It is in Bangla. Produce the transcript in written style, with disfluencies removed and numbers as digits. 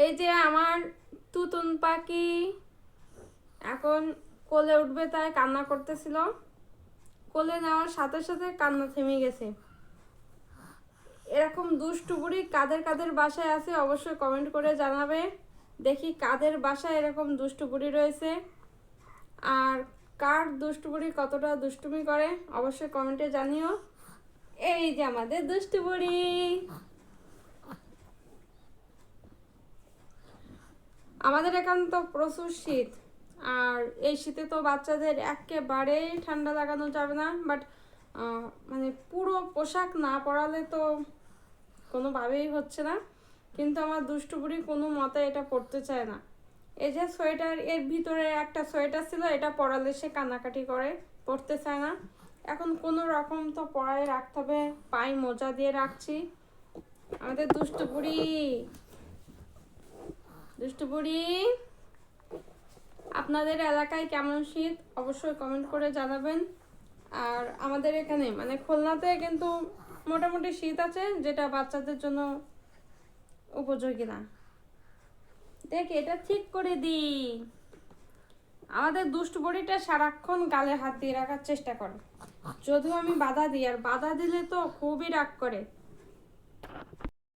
এই যে আমার তুতুন পাখি এখন কোলে উঠবে তাই কান্না করতেছিল। কোলে নেওয়ার সাথে সাথে কান্না থেমে গেছে। এরকম দুষ্টু বুড়ি কাদের কাদের বাসায় আছে অবশ্যই কমেন্ট করে জানাবে। দেখি কাদের বাসায় এরকম দুষ্টু বুড়ি রয়েছে, আর কার দুষ্টু বুড়ি কতটা দুষ্টুমি করে অবশ্যই কমেন্টে জানিও। এই যে আমাদের দুষ্টু বুড়ি। আমাদের এখান তো প্রচুর শীত, আর এই শীতে তো বাচ্চাদের একেবারেই ঠান্ডা লাগানো যাবে না, বাট মানে পুরো পোশাক না পরালে তো কোনোভাবেই হচ্ছে না। কিন্তু আমার দুষ্টু বুড়ি কোনো মতে এটা পরতে চায় না। এই যে সোয়েটার, এর ভিতরে একটা সোয়েটার ছিল, এটা পরালে সে কান্নাকাটি করে, পরতে চায় না। এখন কোনো রকম তো পরায় রাখতে হবে, পায়ে মোজা দিয়ে রাখছি। আমাদের দুষ্টু বুড়ি, দুষ্টু বুড়ি। আপনাদের এলাকায় কেমন শীত অবশ্যই কমেন্ট করে জানাবেন। আর আমাদের এখানে মানে খুলনাতে কিন্তু মোটামুটি শীত আছে, যেটা বাচ্চাদের জন্য উপযোগী না। দেখ এটা ঠিক করে দিই। আমাদের দুষ্টু বুড়িটা সারাক্ষণ গালে হাত দিয়ে রাখার চেষ্টা করে, যদিও আমি বাধা দিই, আর বাধা দিলে তো খুবই রাগ করে।